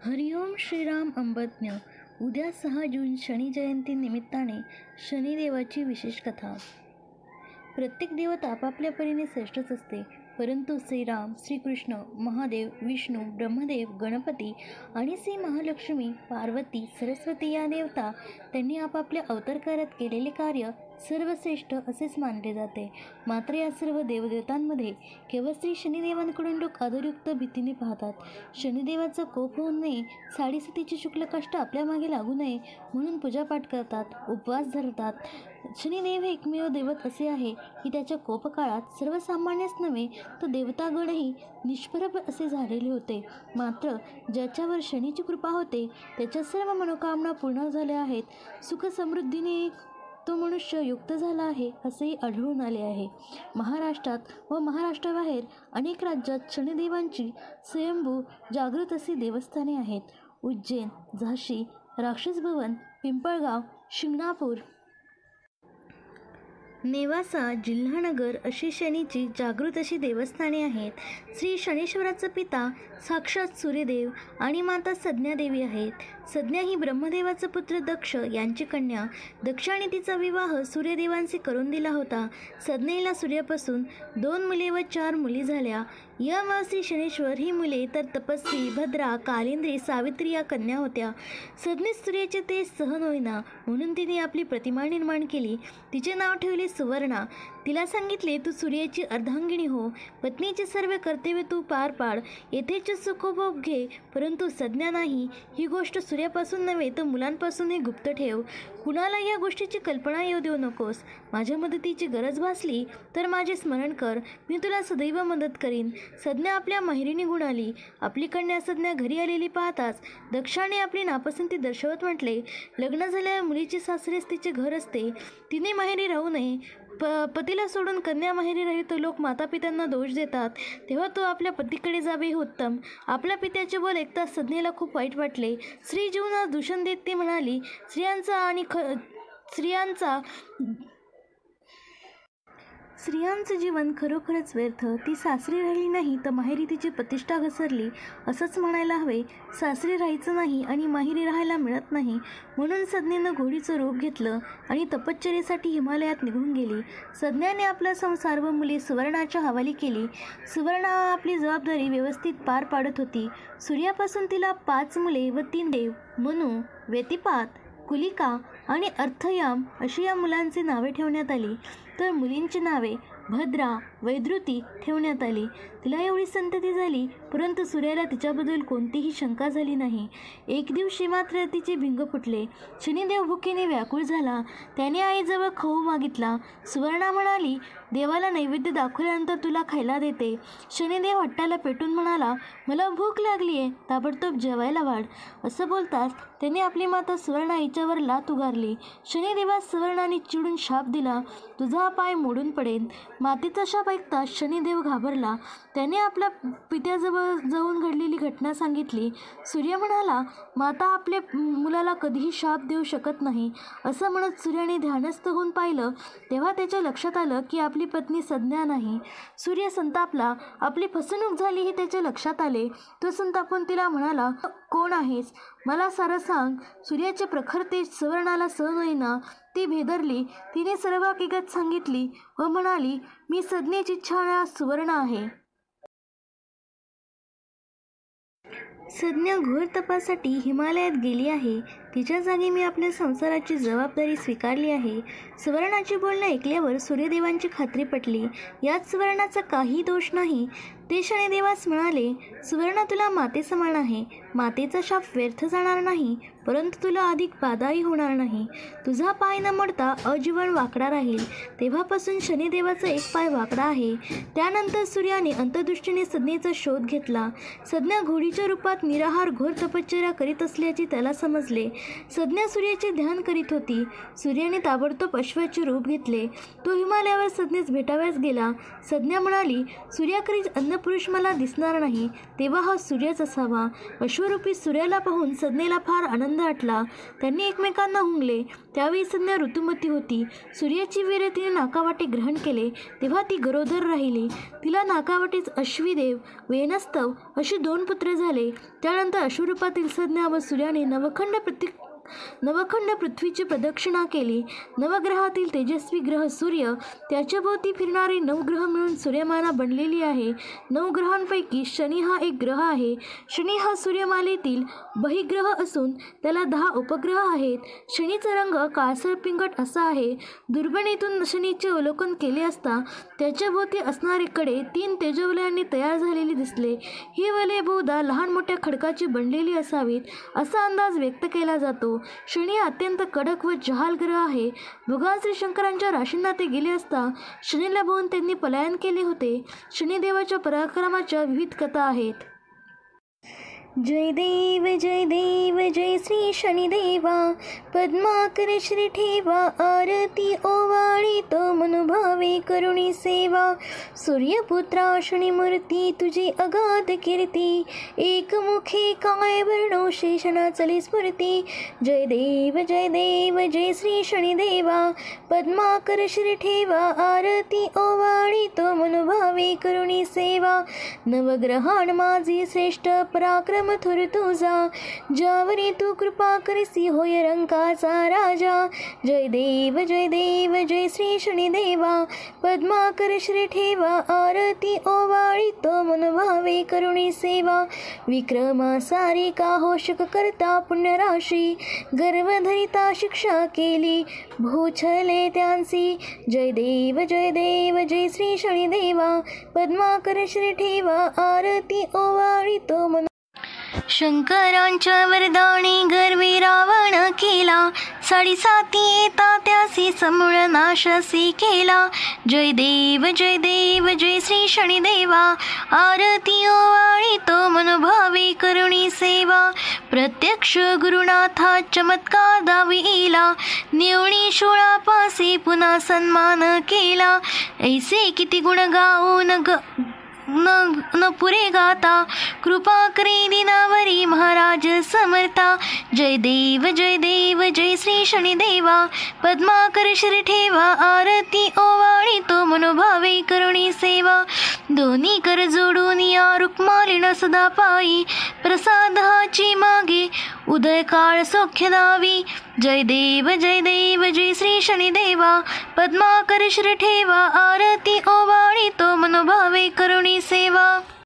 हरिओम श्रीराम अंबज्ञ. उद्या 6 जून शनी जयंती निमित्ताने शनिदेवाची विशेष कथा. प्रत्येक देवता आपापल्या परीने श्रेष्ठच असते, परंतु श्रीराम, श्रीकृष्ण, महादेव, विष्णू, ब्रह्मदेव, गणपती आणि श्री महालक्ष्मी, पार्वती, सरस्वती या देवता त्यांनी आपापल्या अवतारकारात केलेले कार्य सर्वश्रेष्ठ असेच मानले जाते. मात्र या सर्व देवदेवतांमध्ये केवळ श्री शनिदेवांकडून लोक आदरयुक्त भीतीने पाहतात. शनिदेवाचा कोप होऊ नये, साडेसातीची शुक्ल कष्ट आपल्या मागे लागू नये म्हणून पूजापाठ करतात, उपवास धरतात. शनिदेव हे एकमेव दैवत असे आहे की त्याच्या कोपकाळात सर्वसामान्यच नव्हे तर देवतागणही निष्प्रभ असे झालेले होते. मात्र ज्याच्यावर शनीची कृपा होते त्याच्या सर्व मनोकामना पूर्ण झाल्या आहेत. सुख समृद्धीने तो मनुष्य युक्त झाला आहे असेही आढळून आले आहे. महाराष्ट्रात व महाराष्ट्राबाहेर अनेक राज्यात शनिदेवांची स्वयंभू जागृत अशी देवस्थाने आहेत. उज्जैन, झाशी, राक्षस भवन, पिंपळगाव, शिंगणापूर, नेवासा, जिल्हानगर अशी शनीची जागृत अशी देवस्थाने आहेत. श्री शनीश्वराचा पिता साक्षात सूर्यदेव आणि माता सज्ञादेवी आहेत. सज्ञा ही ब्रह्मदेवाचा पुत्र दक्ष यांची कन्या. दक्षाने तिचा विवाह सूर्यदेवांशी करून दिला होता. सज्ञेला सूर्यापासून 2 मुले व 4 मुली झाल्या. यम व श्री शनीश्वर ही मुले तर तपस्वी, भद्रा, कालिंद्री, सावित्री या कन्या होत्या. सज्ञेस सूर्याचे तेज सहन होईना म्हणून तिने आपली प्रतिमा निर्माण केली. तिचे नाव ठेवले सुवर्णा. तिला सांगितले, तू सूर्याची अर्धांगिनी हो, पत्नीचे सर्व कर्तव्य तू पार पाड, येथेच सुखोभोग घे. परंतु सज्ञा नाही, ही गोष्ट सूर्यापासून नव्हे तर मुलांपासूनही गुप्त ठेव. कुणाला या गोष्टीची कल्पना येऊ देऊ नकोस. माझ्या मदतीची गरज भासली तर माझे स्मरण कर, मी तुला सदैव मदत करीन. सज्ञा आपल्या माहेरी निघून आली. आपली कन्या सज्ञा घरी आलेली पाहताच दक्षाने आपली नापसंती दर्शवत म्हटले, लग्न झालेल्या मुलीची सासरेच तिचे घर असते, तिने माहेरी राहू नये. पतीला सोडून कन्या माहेरी राहिली तर लोक मातापित्यांना दोष देतात, तेव्हा तो आपल्या पतीकडे जावे हे उत्तम. आपल्या पित्याचे बोल ऐकताच सज्ञेला खूप वाईट वाटले. स्त्री जीवनास दूषण देत ती म्हणाली, स्त्रियांचं जीवन खरोखरच व्यर्थ. ती सासरी राहिली नाही तर माहेरी तिची प्रतिष्ठा घसरली असंच म्हणायला हवे. सासरी राहायचं नाही आणि माहेरी राहायला मिळत नाही म्हणून सज्ञेनं घोडीचं रूप घेतलं आणि तपश्चर्येसाठी हिमालयात निघून गेली. सज्ञाने आपला संसार व मुले सुवर्णाच्या हवाली केली. सुवर्णा आपली जबाबदारी व्यवस्थित पार पाडत होती. सूर्यापासून तिला 5 मुले व 3 देव, मनु, व्यतिपात, कुलिका आणि अर्थयाम अशी या मुलांची नावे ठेवण्यात आली, तर मुलींची नावे भद्रा, वैद्रुती ठेवण्यात आली. तिला एवढी संतती झाली, परंतु सूर्याला तिच्याबद्दल कोणतीही शंका झाली नाही. एक दिवशी मात्र तिचे भिंग फुटले. शनिदेव भुकेने व्याकुळ झाला. त्याने आईजवळ खाऊ मागितला. सुवर्णा म्हणाली, देवाला नैवेद्य दाखवल्यानंतर तुला खायला देते. शनिदेव हट्टाला पेटून म्हणाला, मला भूक लागली आहे, ताबडतोब जेवायला वाढ. असं बोलताच त्याने आपली माता सुवर्णा हिच्यावर लाथ उगारली. शनिदेवास सुवर्णाने चिडून शाप दिला, तुझा पाय मोडून पडेल. मातेचा शाप ऐकता शनिदेव घाबरला. त्याने आपल्या पित्याजवळ जाऊन घडलेली घटना सांगितली. सूर्य म्हणाला, माता आपल्या मुलाला कधीही शाप देऊ शकत नाही. असं म्हणत सूर्याने ध्यानस्थ होऊन पाहिलं, तेव्हा त्याच्या लक्षात आलं की आपली पत्नी सज्ञा नाही. सूर्य संतापला. आपली फसवणूक झाली हे त्याच्या लक्षात आले. तो संतापून तिला म्हणाला, कोण आहेस, मला सारं सांग. सूर्याचे प्रखर तेज सुवर्णाला सहन होईना. ती भेदरली. तिने सर्व हकीकत सांगितली व म्हणाली, मी सज्ञेची छाया सुवर्णा आहे. सज्ञा घोर तपासाठी हिमालयात गेली आहे. तिच्या जागी मी आपल्या संसाराची जबाबदारी स्वीकारली आहे. सुवर्णाचे बोलणे ऐकल्यावर सूर्यदेवांची खात्री पटली. यात सुवर्णाचा काही दोष नाही. ते शनिदेवास म्हणाले, सुवर्ण तुला माते समान आहे. मातेचा शाप व्यर्थ जाणार नाही, परंतु तुला अधिक बाधाही होणार नाही. तुझा पाय न मोडता अजीवन वाकडा राहील. तेव्हापासून शनिदेवाचा एक पाय वाकडा आहे. त्यानंतर सूर्याने अंतर्दृष्टीने सज्ञेचा शोध घेतला. सज्ञा घोडीच्या रूपात निराहार घोर तपश्चर्या करीत असल्याचे त्याला समजले. संज्ञा सूर्याचे ध्यान करीत होती. सूर्याने ताबडतोब अश्वाचे रूप घेतले. तो हिमालयावर संज्ञेस भेटावयास गेला. संज्ञा म्हणाली, सूर्याकरी अन्नपुरुष मला दिसणार नाही, तेव्हा हा सूर्यच असावा. अश्वरूपी सूर्याला पाहून संज्ञेला फार आनंद वाटला. त्यांनी एकमेकांना हुंगले. त्यावेळी संज्ञा ऋतुमती होती. सूर्याची वीर्य तिने नाकावाटे ग्रहण केले, तेव्हा ती गरोदर राहिली. तिला नाकावाटेच अश्विदेव, वेनस्तव अशी 2 पुत्र झाले. त्यानंतर अश्वरूपातील संज्ञा व सूर्याने नवखंड पृथ्वीची प्रदक्षिणा केली. नवग्रहातील तेजस्वी ग्रह सूर्य, त्याच्या भोवती फिरणारे 9 ग्रह मिळून सूर्यमाला बनलेली आहे. 9 ग्रहांपैकी शनी हा एक ग्रह आहे. शनी हा सूर्यमालेतील बहिग्रह असून त्याला 10 उपग्रह आहेत. शनीचा रंग काळसर पिंगट असा आहे. दुर्बिणीतून शनीचे अवलोकन केले असता त्याच्या भोवती असणारे कडे 3 तेजोवलयांनी तयार झालेली दिसले. ही वलये बहुधा लहान मोठ्या खडकाची बनलेली असावीत असा अंदाज व्यक्त केला जातो. शनी अत्यंत कडक व जहाल ग्रह आहे. भगवान श्री शंकरांच्या राशींना ते गेले असता शनीला बघून त्यांनी पलायन केले होते. शनिदेवाच्या पराक्रमाच्या विविध कथा आहेत. जय देव जय श्री शनिदेवा, पद्माकर श्री ठेवा, आरती ओवाळी तो मनोभावे करुणी सेवा. सूर्यपुत्रा शनिमूर्ती तुझी अगाध कीर्ती, एकमुखे काय वर्णो शेषणा चली स्फूर्ती. जय देव जय श्री शनिदेवा, पद्माकर श्री ठेवा, आरती ओवाळी तो मनोभावे करुणी सेवा. नवग्रहाण माझी श्रेष्ठ पराक्रम थोर तुझा, ज्यावरी तू कृपा करसी होय रंकाचा राजा. जय देव जय श्री शनिदेवा, पद्माकर श्री ठेवा, आरती ओवाळी तो मनोभावे करुणी सेवा. विक्रमा सारिका होषक करता पुण्यराशी, गर्वधरिता शिक्षा केली भूछले त्यांसी. जय देव जय श्री शनिदेवा, पद्माकर श्री ठेवा, आरती ओवाळी तो मन. शंकरांच्या वरदानी गर्वी रावण केला, 7.5 येता त्यासी समूळ नाशसी केला. जय देव जय श्री शनिदेवा, आरती ओवाळी तो मनोभावे करुणी सेवा. प्रत्यक्ष गुरुनाथा चमत्कार दाविला, निवणी शूळापासी पुन्हा सन्मान केला. ऐसे किती गुण गाऊन न पुरे गाता, कृपा करी दिनावरी महाराज समर्था. जय देव जय श्री शनिदेवा, पद्माकर श्री ठेवा, आरती ओवाळी तो मनोभावे करुणी सेवा. दोन्ही कर जोडून या रुक्मालिन सदा पायी, प्रसादाची मागे उदय काळ सौख्य दावी. जय देव जय श्री शनिदेवा, पद्माकर श्री ठेवा, आरती ओवाळी तो मनोभावे करुणी सेवा.